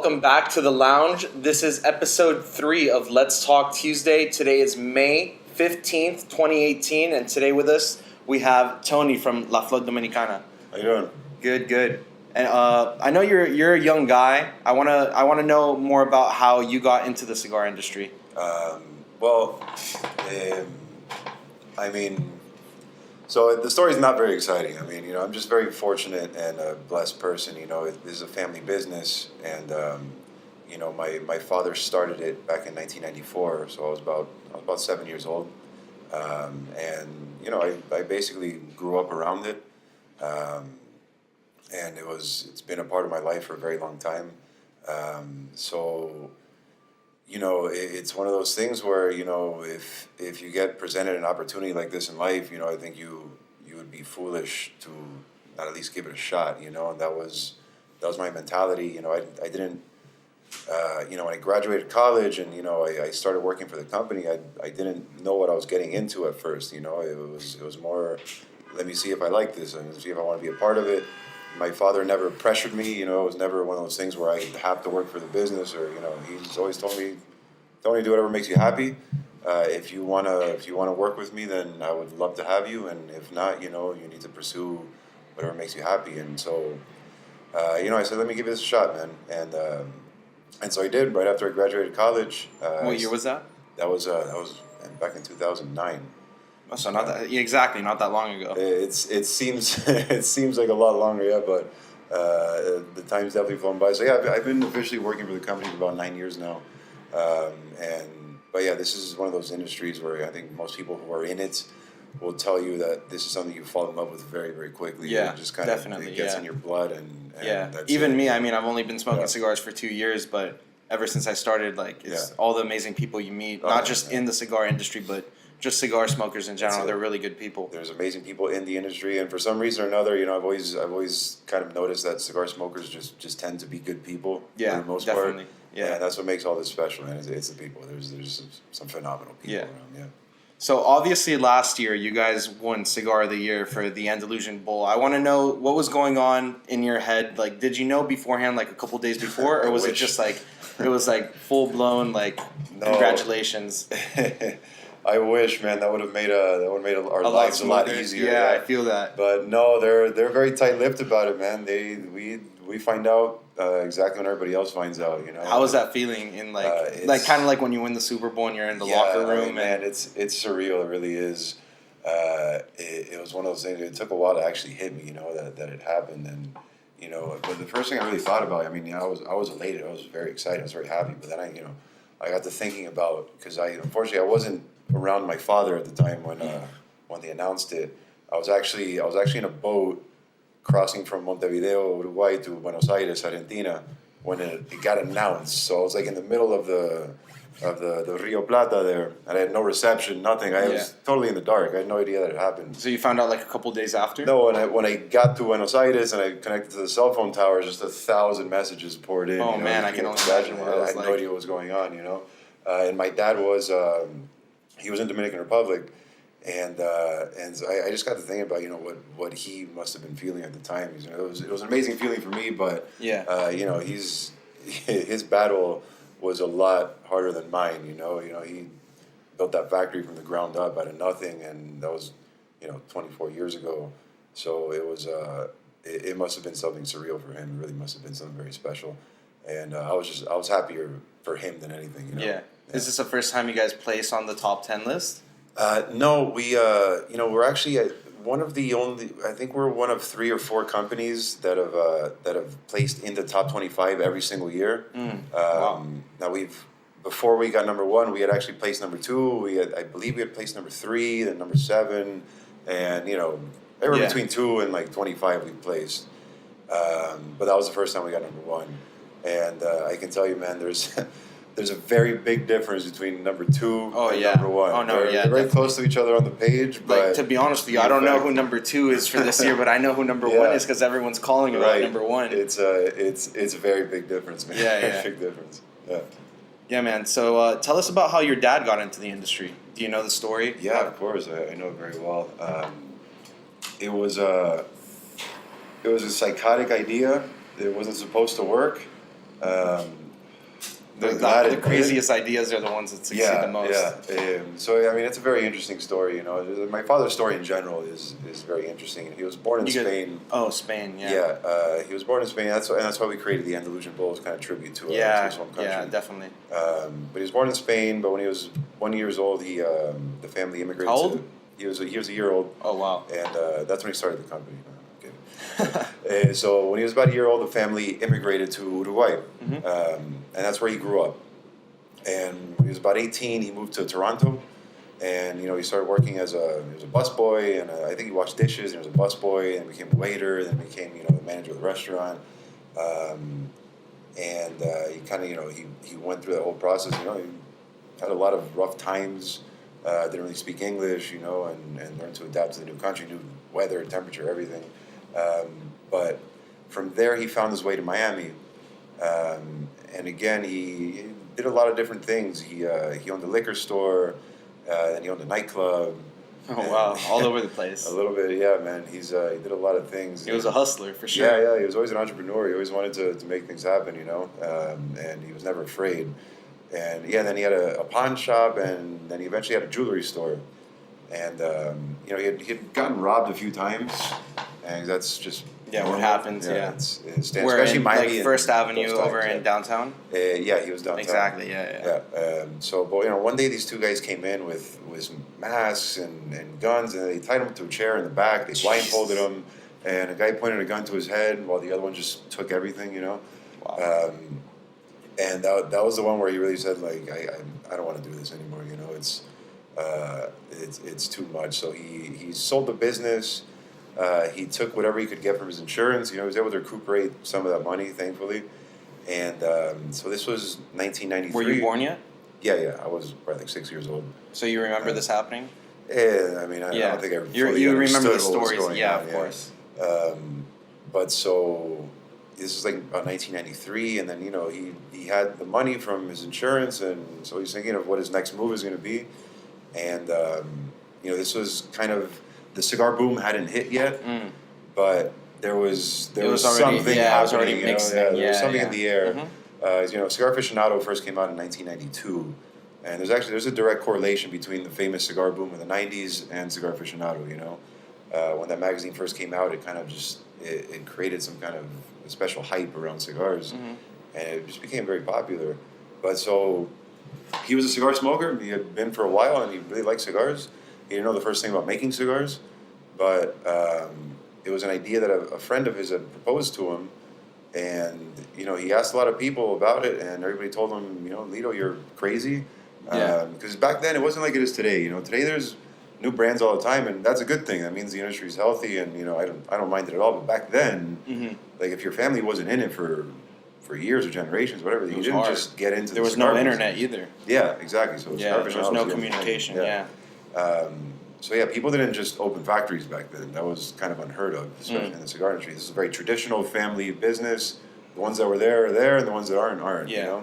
welcome back to the lounge. This is episode 3 of Let's Talk Tuesday. Today is May 15th, 2018, and today with us we have Tony from La Flor Dominicana. How you doing? Good. And I know you're a young guy. I wanna know more about how you got into the cigar industry. So the story's not very exciting. I'm just very fortunate and a blessed person. This is a family business, and my father started it back in 1994. So I was about 7 years old, I basically grew up around it, and it's been a part of my life for a very long time. It's one of those things where, if you get presented an opportunity like this in life, I think you would be foolish to not at least give it a shot, and that was my mentality. I didn't, when I graduated college and, I started working for the company, I didn't know what I was getting into at first, it was more, let me see if I like this, and see if I want to be a part of it. My father never pressured me, it was never one of those things where I have to work for the business, or, he's always told me, Tony, do whatever makes you happy. If you wanna work with me, then I would love to have you, and if not, you need to pursue whatever makes you happy. And so, I said, let me give this a shot, man. And so I did right after I graduated college. What year was that? That was back in 2009. So not that long ago. It seems it seems like a lot longer, yeah, but the time's definitely flown by. So yeah, I've been officially working for the company for about 9 years now, but yeah, this is one of those industries where I think most people who are in it will tell you that this is something you fall in love with very, very quickly. Yeah, it just kind definitely, of it gets in your blood, and that's even it. me. I've only been smoking cigars for 2 years, but ever since I started, it's all the amazing people you meet, not just in the cigar industry, but just cigar smokers in general. They're really good people. There's amazing people in the industry, and for some reason or another, I've always kind of noticed that cigar smokers just tend to be good people. Yeah, for the most definitely. part. Yeah, and that's what makes all this special, man. It's the people. There's some phenomenal people around. Yeah. So obviously last year you guys won Cigar of the Year for the Andalusian Bull. I want to know what was going on in your head. Like, did you know beforehand, like a couple days before, or was it just like it was like full blown congratulations? I wish, man. That would have made our lives a lot easier. Yeah, I feel that. But no, they're very tight-lipped about it, man. We find out exactly when everybody else finds out. How was that feeling in kind of like when you win the Super Bowl and you're in the locker room? Man, it's surreal. It really is. It was one of those things. It took a while to actually hit me, that it happened, and But the first thing I really thought about, I was elated. I was very excited. I was very happy. But then I got to thinking about, because unfortunately I wasn't around my father at the time when they announced it. I was actually in a boat crossing from Montevideo, Uruguay to Buenos Aires, Argentina, when it got announced. So I was in the middle of the Rio Plata there, and I had no reception, nothing. I was totally in the dark. I had no idea that it happened. So you found out a couple days after? No, when I got to Buenos Aires and I connected to the cell phone tower, just 1,000 messages poured in. Oh man, I can only imagine what it was I had no idea what was going on, and my dad was he was in Dominican Republic, and I just got to thinking about what he must have been feeling at the time. It was an amazing feeling for me, but his battle was a lot harder than mine. He built that factory from the ground up out of nothing, and that was 24 years ago. So it was it must have been something surreal for him. It really must have been something very special, and I was happier for him than anything. Yeah. Is this the first time you guys placed on the top 10 list? No, we're actually one of the only. I think we're one of 3 or 4 companies that have placed in the top 25 every single year. Wow. Now before we got number 1, we had actually placed number 2. I believe we had placed number 3, then number 7, and everywhere between 2 and 25 we placed. But that was the first time we got number 1, and I can tell you, man, there's a very big difference between number 2 and number 1. Oh, no, they're very close to each other on the page. But to be honest with you, I don't know who number 2 is for this year, but I know who number 1 is because everyone's calling about number 1. It's a very big difference, man. Yeah. Big difference. Yeah. Yeah, man. So tell us about how your dad got into the industry. Do you know the story? Yeah, of course. I know it very well. It was a psychotic idea. It wasn't supposed to work. The craziest ideas are the ones that succeed the most. So I mean, it's a very interesting story. You know, my father's story in general is very interesting. He was born in Spain. Spain. Yeah. Yeah, he was born in Spain. That's why we created the Andalusian Bowl as kind of tribute to his home country. Yeah, definitely. But he was born in Spain. But when he was 1 year old, the family immigrated. How old? He was a year old. Oh wow! And that's when he started the company. So when he was about a year old, the family immigrated to Uruguay, and that's where he grew up. And when he was about 18, he moved to Toronto, and he started working as he was a busboy, and I think he washed dishes. And he was a busboy, and became a waiter, then became the manager of the restaurant. And he kind of he went through that whole process. He had a lot of rough times. Didn't really speak English, and learned to adapt to the new country, new weather, temperature, everything. But from there, he found his way to Miami, and again, he did a lot of different things. He owned a liquor store, and he owned a nightclub. Oh wow! All over the place. A little bit, yeah, man. He did a lot of things. He was a hustler for sure. Yeah. He was always an entrepreneur. He always wanted to make things happen, and he was never afraid. And then he had a pawn shop, and then he eventually had a jewelry store. And he had gotten robbed a few times, and that's just what happens. It's Where especially in, Miami, like First Avenue over in downtown. He was downtown. Exactly. Yeah. But one day these two guys came in with some masks and guns, and they tied him to a chair in the back. They blindfolded him, and a guy pointed a gun to his head while the other one just took everything. Wow. And that was the one where he really said, like, I don't want to do this anymore. It's too much. So he sold the business. He took whatever he could get from his insurance. He was able to recuperate some of that money, thankfully. And so this was 1993. Were you born yet? Yeah. I was probably like 6 years old. So you remember this happening? Yeah, I mean, I don't think I fully you remember the understood what was stories, going on, of course. But so this is like about 1993, and then he had the money from his insurance, and so he's thinking of what his next move is going to be. And this was kind of, the cigar boom hadn't hit yet, but there was already, something happening. It was already mixing. There was something in the air. Mm-hmm. Cigar Aficionado first came out in 1992, and there's a direct correlation between the famous cigar boom in the 90s and Cigar Aficionado. When that magazine first came out, it kind of just it created some kind of special hype around cigars, and it just became very popular. But so he was a cigar smoker. He had been for a while, and he really liked cigars. He didn't know the first thing about making cigars, but it was an idea that a friend of his had proposed to him, and he asked a lot of people about it, and everybody told him, Lito, you're crazy, because back then it wasn't like it is today. Today there's new brands all the time, and that's a good thing. That means the industry is healthy, and I don't mind it at all. But back then, like if your family wasn't in it for years or generations, whatever, you didn't just get into. There was no internet either. Yeah, exactly. So there was no communication. People didn't just open factories back then. That was kind of unheard of, especially in the cigar industry. This is a very traditional family business. The ones that were there are there, and the ones that aren't. Yeah.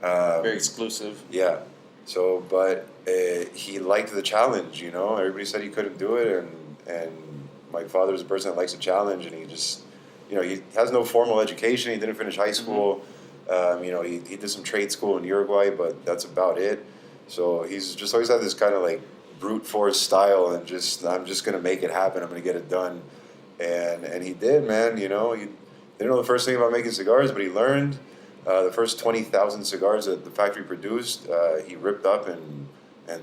Very exclusive. Yeah. So, but he liked the challenge. Everybody said he couldn't do it, and my father's a person that likes a challenge, and he just, he has no formal education. He didn't finish high school. He did some trade school in Uruguay, but that's about it. So he's just always had this kind of like brute force style, and I'm just gonna make it happen. I'm gonna get it done, and he did, man. He didn't know the first thing about making cigars, but he learned. The first 20,000 cigars that the factory produced, he ripped up and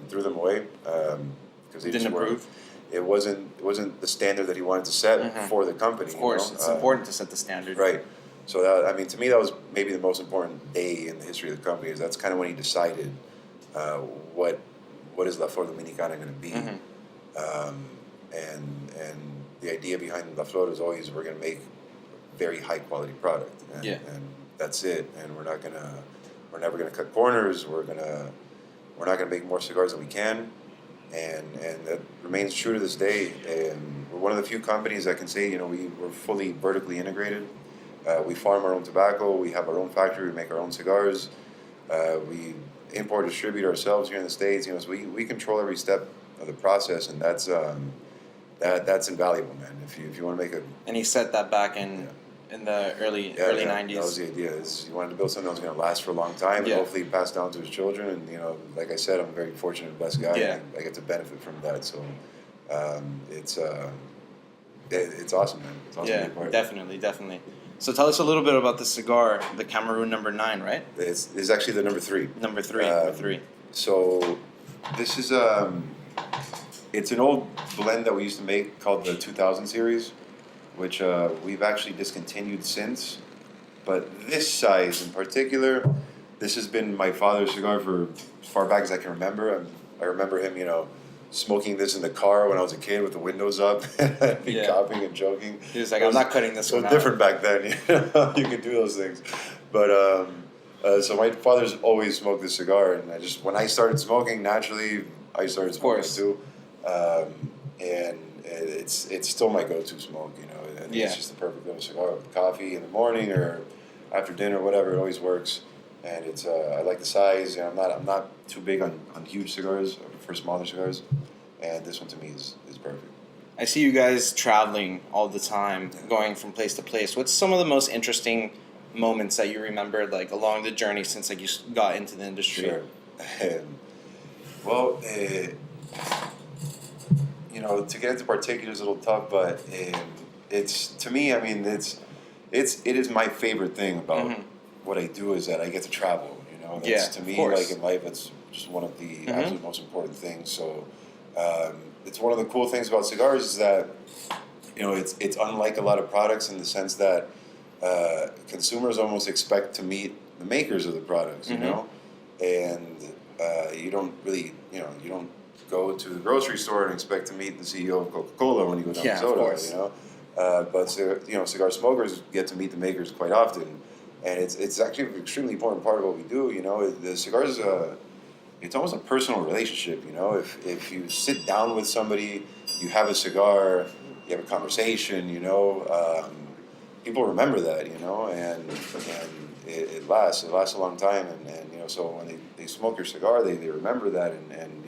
threw them away because they didn't approve. It wasn't the standard that he wanted to set for the company. Of course, it's important to set the standard. Right. So that, to me, that was maybe the most important day in the history of the company. Is that's kind of when he decided what is La Flor Dominicana going to be, and the idea behind La Flor is always we're going to make very high quality product, and that's it. And we're never gonna cut corners. We're not gonna make more cigars than we can, and that remains true to this day. And we're one of the few companies that can say, we're fully vertically integrated. We farm our own tobacco. We have our own factory. We make our own cigars. We import, distribute ourselves here in the States. So we control every step of the process, and that's invaluable, man. If you want to make a. And he set that back in in the early Yeah, 90s. that was the idea. Is you wanted to build something that was going to last for a long time and hopefully pass down to his children. And like I said, I'm a very fortunate and blessed guy. Yeah. And I get to benefit from that. So it's awesome, man. It's awesome to be a part of it. Definitely. So tell us a little bit about the cigar, the Cameroon number 9, right? It's actually the number 3. Number three. So this is it's an old blend that we used to make called the 2000 series, which we've actually discontinued since. But this size in particular, this has been my father's cigar for as far back as I can remember. I remember him, smoking this in the car when I was a kid with the windows up and coughing and joking. He was like, I'm not cutting this one out. It was different back then. You could do those things. But so my father's always smoked this cigar, and when I started smoking, naturally I started smoking it too. And it's still my go-to smoke, I think it's just the perfect little cigar with coffee in the morning or after dinner, whatever. It always works, and it's I like the size. I'm not too big on huge cigars. I prefer smaller cigars, and this one to me is perfect. I see you guys traveling all the time, going from place to place. What's some of the most interesting moments that you remember, like along the journey since you got into the industry? Sure. Well, to get into particulars is a little tough, but it's to me. I mean, it is my favorite thing about what I do is that I get to travel. That's, to me, like in life, it's just one of the absolute most important things. So, it's one of the cool things about cigars is that it's unlike a lot of products in the sense that consumers almost expect to meet the makers of the products. And you don't really you don't go to the grocery store and expect to meet the CEO of Coca-Cola when you go down to soda, but cigar smokers get to meet the makers quite often, and it's actually an extremely important part of what we do. The cigars, it's almost a personal relationship. If you sit down with somebody, you have a cigar, you have a conversation. People remember that. And it lasts a long time, and so when they smoke your cigar, they remember that, and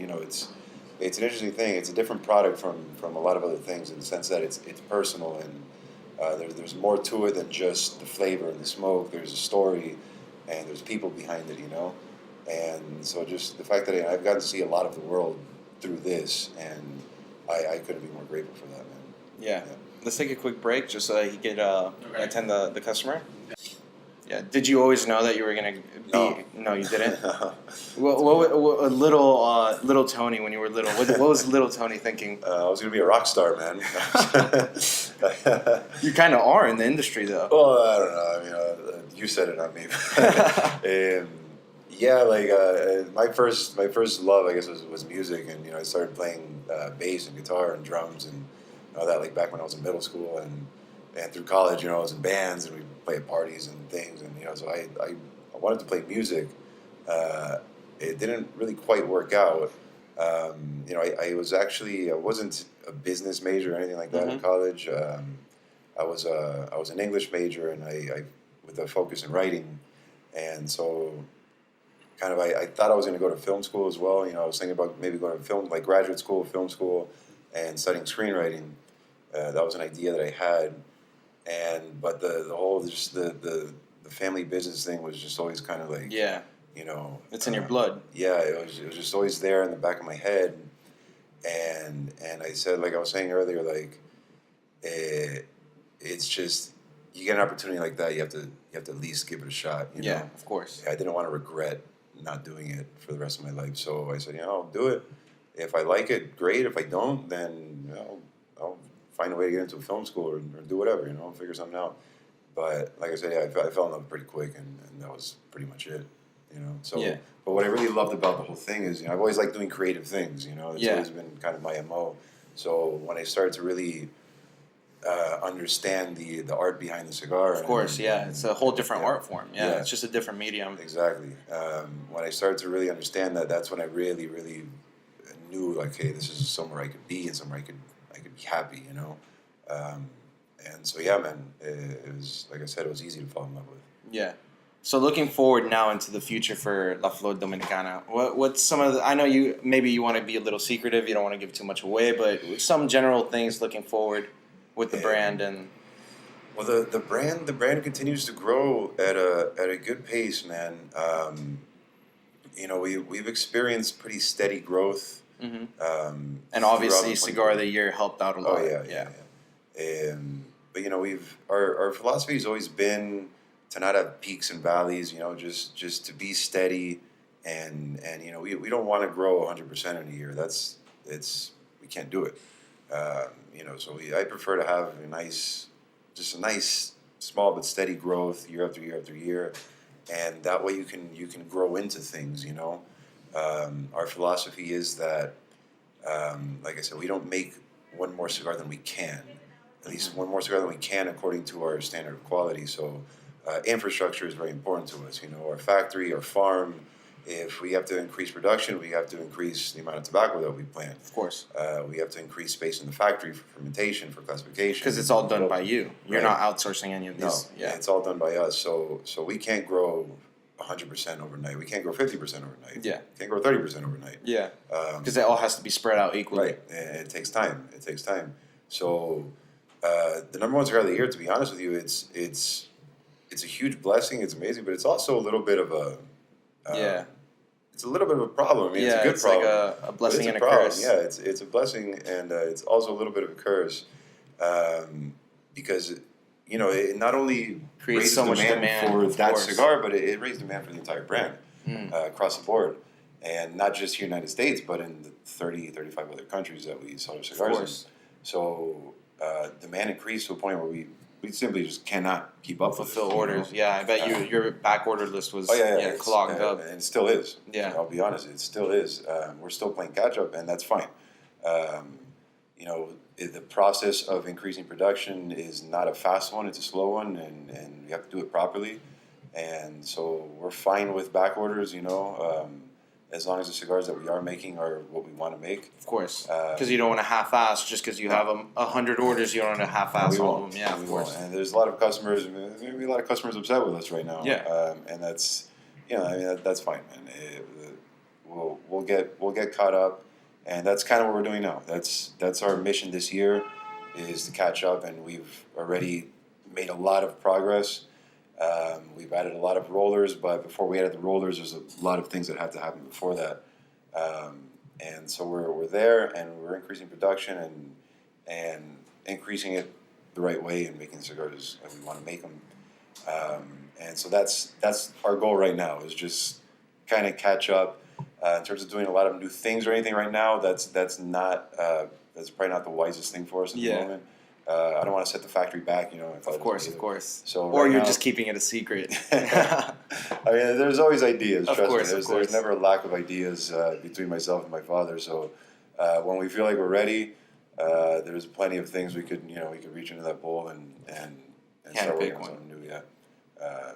it's an interesting thing. It's a different product from a lot of other things in the sense that it's personal, and there's more to it than just the flavor and the smoke. There's a story, and there's people behind it, and so just the fact that I've gotten to see a lot of the world through this, and I couldn't be more grateful for that, man. Yeah. Let's take a quick break just so he could attend the customer. Yeah. Did you always know that you were gonna be? No, you didn't. What little Tony when you were little? What was little Tony thinking? I was gonna be a rock star, man. You kind of are in the industry, though. Well, I don't know. I mean, you said it, not me. My first love, I guess, was music, and I started playing bass and guitar and drums and all that, back when I was in middle school and through college. I was in bands and we play at parties and things, and so I wanted to play music. It didn't really quite work out. I wasn't a business major or anything like that in college. I was an English major, and I with a focus in writing, and so kind of I thought I was going to go to film school as well. I was thinking about maybe going to graduate school, film school, and studying screenwriting. That was an idea that I had. But the whole the family business thing was just always kind of it's in your blood. Yeah, it was just always there in the back of my head, and I said, like I was saying earlier, it's just you get an opportunity like that, you have to at least give it a shot. Yeah, of course. I didn't want to regret not doing it for the rest of my life, so I said, I'll do it. If I like it, great. If I don't, then I'll find a way to get into a film school or do whatever, figure something out. But like I said, I fell in love pretty quick, and that was pretty much it, So, but what I really loved about the whole thing is, I've always liked doing creative things, It's always been kind of my MO. So when I started to really understand the art behind the cigar, of course, it's a whole different art form. Yeah, it's just a different medium. Exactly. When I started to really understand that, that's when I really, really knew, hey, this is somewhere I could be and somewhere I could be happy, and so man, it was, like I said, it was easy to fall in love with. Yeah. So looking forward now into the future for La Flor Dominicana, what's some of the, I know you want to be a little secretive, you don't want to give too much away, but some general things looking forward with the brand and. Well, the brand continues to grow at a good pace, man. We've experienced pretty steady growth. Mm-hmm. And throughout obviously, the Cigar of the Year helped out a lot. Oh yeah. But we've our philosophy has always been to not have peaks and valleys. Just to be steady, and we don't want to grow 100% in a year. We can't do it. I prefer to have a nice small but steady growth year after year after year, and that way you can grow into things. Our philosophy is that, like I said, we don't make one more cigar than we can. At least one more cigar than we can according to our standard of quality. So infrastructure is very important to us. Our factory, our farm. If we have to increase production, we have to increase the amount of tobacco that we plant. Of course. We have to increase space in the factory for fermentation, for classification. Because it's all done by you. You're not outsourcing any of these. No, yeah, it's all done by us. So we can't grow 100% overnight. We can't grow 50% overnight. Yeah. Can't grow 30% overnight. Yeah. Because it all has to be spread out equally. Right. And it takes time. So the number one cigar of the year, to be honest with you, it's a huge blessing. It's amazing, but it's also a little bit of a it's a little bit of a problem. I mean, it's a good problem. Like a blessing and a problem. curse. Yeah, it's a blessing, and it's also a little bit of a curse, because it not only creates raises so much demand for that course. cigar, but it raises demand for the entire brand across the board, and not just here in the United States, but in the 35 other countries that we sell our cigars in. So demand increased to a point where we simply just cannot keep up with fulfill orders. Yeah, I bet your back order list was clogged up. And it still is. Yeah. I'll be honest, it still is. We're still playing catch up, and that's fine. The process of increasing production is not a fast one; it's a slow one, and you have to do it properly. And so we're fine with back orders, as long as the cigars that we are making are what we want to make. Of course, because you don't want to half-ass just because you have 100 orders. You don't want to half-ass all of them. Yeah, of course. And there's a lot of customers. There's going to be a lot of customers upset with us right now. Yeah. And that's, that's fine, man. We'll get caught up, and that's kind of what we're doing now. That's our mission this year, is to catch up, and we've already made a lot of progress. We've added a lot of rollers, but before we added the rollers, there's a lot of things that had to happen before that. And so we're there, and we're increasing production and increasing it the right way, and making cigars that we want to make them. And so that's our goal right now, is just kind of catch up. In terms of doing a lot of new things or anything right now, that's probably not the wisest thing for us at the moment. I don't want to set the factory back, Of course. So or right you're now, just keeping it a secret. I mean, there's always ideas. Of Trust course, me. There's never a lack of ideas between myself and my father. So when we feel like we're ready, there's plenty of things we could reach into that bowl and start working on something new. Yeah.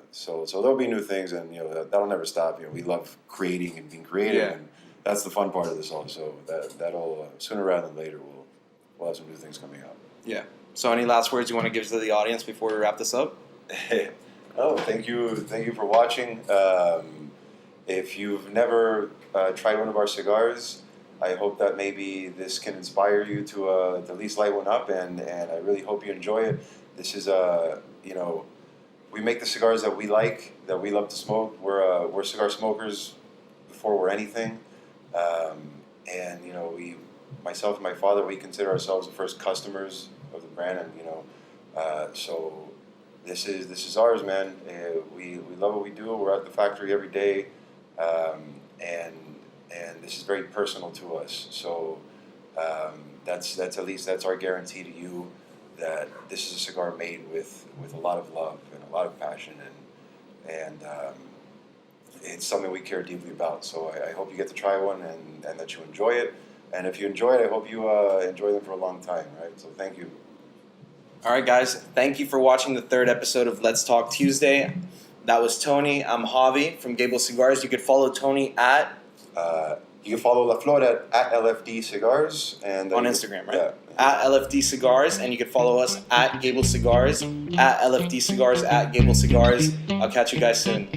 So there'll be new things, and that'll never stop. We love creating and being creative, and that's the fun part of this also. That'll sooner rather than later we'll have some new things coming out. Yeah. So any last words you want to give to the audience before we wrap this up? Thank you for watching. If you've never tried one of our cigars, I hope that maybe this can inspire you to at least light one up, and I really hope you enjoy it. This is we make the cigars that we like, that we love to smoke. We're cigar smokers before we're anything, and myself and my father, we consider ourselves the first customers of the brand, and so this is ours, man. We love what we do. We're at the factory every day, and this is very personal to us. So that's at least our guarantee to you that this is a cigar made with a lot of love and a lot of passion, and it's something we care deeply about. So I hope you get to try one, and that you enjoy it. And if you enjoy it, I hope you enjoy them for a long time, right? So thank you. All right, guys. Thank you for watching the third episode of Let's Talk Tuesday. That was Tony. I'm Javi from Gable Cigars. You could follow Tony at... you can follow La Flor at LFD Cigars. And on Instagram, right? Yeah. At LFD Cigars. And you can follow us at Gable Cigars, at LFD Cigars, at Gable Cigars. I'll catch you guys soon.